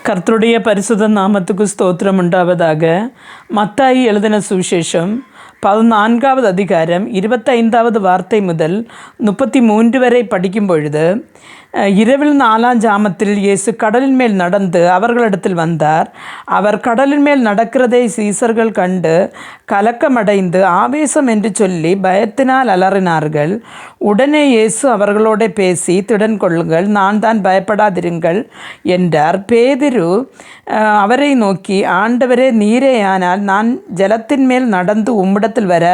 கர்த்தருடைய பரிசுத்த நாமத்துக்கு ஸ்தோத்திரம் உண்டாவதாக. மத்தாயி எழுதின சுவிசேஷம் 14வது அதிகாரம் 25வது வார்த்தை முதல் 33 வரை படிக்கும் பொழுது, இரவில் 4ஆம் ஜாமத்தில் இயேசு கடலின் மேல் நடந்து அவர்களிடத்தில் வந்தார். அவர் கடலின் மேல் நடக்கிறதை சீசர்கள் கண்டு கலக்கமடைந்து ஆவேசம் என்று சொல்லி பயத்தினால் அலறினார்கள். உடனே இயேசு அவர்களோட பேசி, திடன் கொள்ளுங்கள், நான் தான், பயப்படாதிருங்கள் என்றார். பேதுரு அவரை நோக்கி, ஆண்டவரே, நீரேயானால் நான் ஜலத்தின் மேல் நடந்து உம்மிடத்தில் வர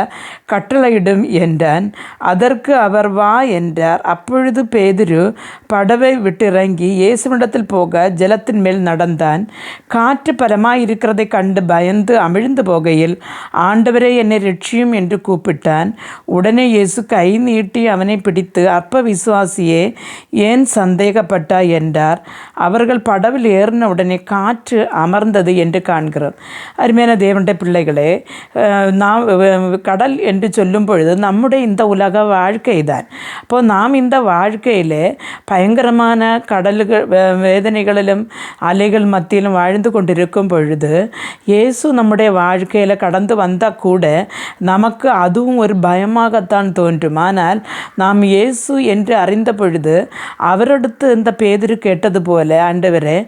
கட்டளையிடும் என்றான். அதற்கு அவர், வா என்றார். அப்பொழுது பேதுரு படவை விட்டிறங்கி இயேசுவிடத்தில் போக ஜலத்தின் மேல் நடந்தான். காற்று பலமாயிருக்கிறதை கண்டு பயந்து அமிழ்ந்து போகையில், ஆண்டவரே, என்னை ரட்சியும் என்று கூப்பிட்டான். உடனே இயேசு கை நீட்டி அவனை பிடித்து, அற்ப விசுவாசியே, ஏன் சந்தேகப்பட்டாய் என்றார். அவர்கள் படவில் ஏறின உடனே காற்று அமர்ந்தது என்று காண்கிறோம். அருமையான தேவனுடைய பிள்ளைகளே, நாம் கடல் என்று சொல்லும் பொழுது நம்முடைய இந்த உலக வாழ்க்கை தான். அப்போது நாம் இந்த வாழ்க்கையில் பயங்கரமான கடல்கள் வேதனைகளிலும் அலைகள் மத்தியிலும் வாழ்ந்து கொண்டிருக்கும் பொழுது, இயேசு நம்முடைய வாழ்க்கையில் கடந்து வந்தால் கூட நமக்கு அதுவும் ஒரு பயமாகத்தான் தோன்றும். ஆனால் நாம் இயேசு என்று அறிந்த பொழுது அவரடுத்து இந்த பேதுரு கேட்டது போல, ஆண்டவரே,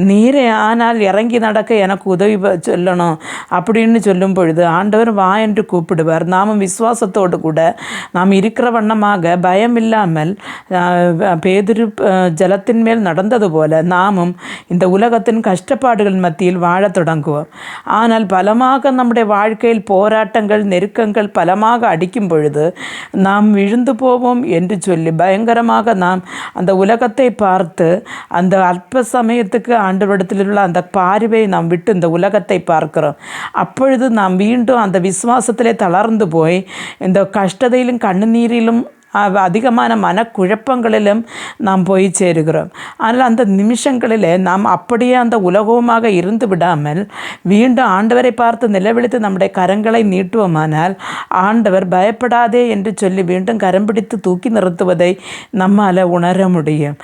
நீரே ஆனால் இறங்கி நடக்க எனக்கு உதவி சொல்லணும் அப்படின்னு சொல்லும் பொழுது ஆண்டவர் வா என்று கூப்பிடுவார். நாமும் விசுவாசத்தோடு கூட நாம் இருக்கிற வண்ணமாக பயம் இல்லாமல் பேதுரு ஜலத்தின் மேல் நடந்தது போல நாமும் இந்த உலகத்தின் கஷ்டப்பாடுகள் மத்தியில் வாழத் தொடங்குவோம். ஆனால் பலமாக நம்முடைய வாழ்க்கையில் போராட்டங்கள், நெருக்கங்கள் பலமாக அடிக்கும் பொழுது நாம் விழுந்து போவோம் என்று சொல்லி பயங்கரமாக நாம் அந்த உலகத்தை பார்த்து அந்த அற்ப சமயத்துக்கு ஆண்டவரிடத்தில் உள்ள அந்த பார்வையை நாம் விட்டு இந்த உலகத்தை பார்க்கிறோம். அப்பொழுது நாம் மீண்டும் அந்த விசுவாசத்திலே தளர்ந்து போய் இந்த கஷ்டத்தையிலும் கண்ணீரிலும் அதிகமான மனக்குழப்பங்களிலும் நாம் போய் சேருகிறோம். ஆனால் அந்த நிமிஷங்களில் நாம் அப்படியே அந்த உலகமாக இருந்து விடாமல் மீண்டும் ஆண்டவரை பார்த்து நிலவிழித்து நம்முடைய கரங்களை நீட்டுவோமானால் ஆண்டவர் பயப்படாதே என்று சொல்லி மீண்டும் கரம் பிடித்து தூக்கி நிறுத்துவதை நம்மால் உணர முடியும்.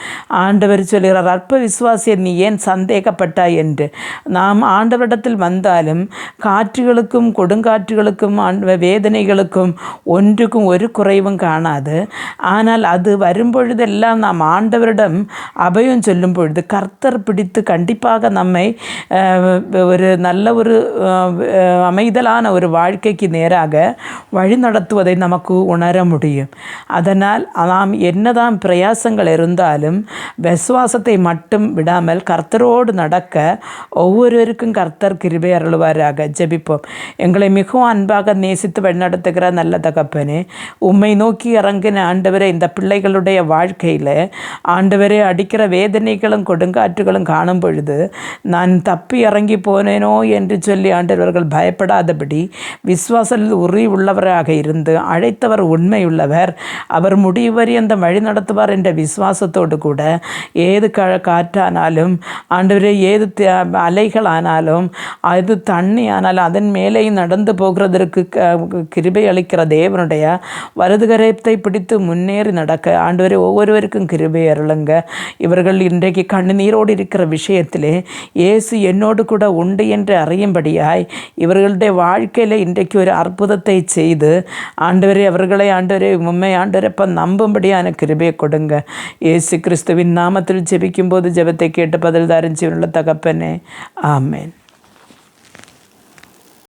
ஆண்டவர் சொல்கிறார், அற்ப விசுவாசியை, நீ ஏன் சந்தேகப்பட்டாய் என்று. நாம் ஆண்டவரிடத்தில் வந்தாலும் காற்றுகளுக்கும் கொடுங்காற்றுகளுக்கும் வேதனைகளுக்கும் ஒன்றுக்கும் ஒரு குறைவும் காணாது. ஆனால் அது வரும்பொழுதெல்லாம் நாம் ஆண்டவரிடம் அபயம் சொல்லும் பொழுது கர்த்தர் பிடித்து கண்டிப்பாக நம்மை ஒரு நல்ல ஒரு அமைதலான ஒரு வாழ்க்கைக்கு நேராக வழி நடத்துவதை நமக்கு உணர முடியும். அதனால் நாம் என்னதான் பிரயாசங்கள் இருந்தாலும் விசுவாசத்தை மட்டும் விடாமல் கர்த்தரோடு நடக்க ஒவ்வொருவருக்கும் கர்த்தர் கிருபை அருள்வாராக. ஜெபிப்போம். எங்களை மிகவும் அன்பாக நேசித்து வழிநடத்துகிற நல்ல தகப்பனே, உம்மை நோக்கி இறங்கின ஆண்டவரே, இந்த பிள்ளைகளுடைய வாழ்க்கையில் ஆண்டவரே அடிக்கிற வேதனைகளும் கொடுங்காற்றுகளும் காணும் பொழுது நான் தப்பி இறங்கி போனேனோ என்று சொல்லி ஆண்டவர்கள் பயப்படாதபடி விசுவாசத்தில் உறுதி உள்ளவராக இருந்து, அழைத்தவர் உண்மையுள்ளவர், அவர் முடிவு வரை அந்த வழி நடத்துவார் என்ற விசுவாசத்தோடு கூட ஏது காற்றானாலும் ஆண்டவரே, ஏது அலைகளானாலும், அது தண்ணி ஆனாலும் அதன் மேலேயும் நடந்து போகிறதற்கு கிருபை அளிக்கிற தேவனுடைய வலதுகரத்தை பிடித்து முன்னேறி நடக்க ஆண்டவரே ஒவ்வொருவருக்கும் கிருபை அருளுங்க. இவர்கள் இன்றைக்கு கண்ணீரோடு இருக்கிற விஷயத்திலே இயேசு என்னோடு கூட உண்டு என்று அறியும்படியாய் இவர்களுடைய வாழ்க்கையில் இன்றைக்கு ஒரு அற்புதத்தை செய்து ஆண்டவரே அவர்களை ஆண்டவரே உண்மை ஆண்டவரப்ப நம்பும்படியான கிருபையை கொடுங்க. இயேசு கிறிஸ்துவின் நாமத்தில் ஜெபிக்கும் போது ஜெபத்தை கேட்டு பதில் தாரின் ஜீவனுள்ள தகப்பனே, ஆமேன்.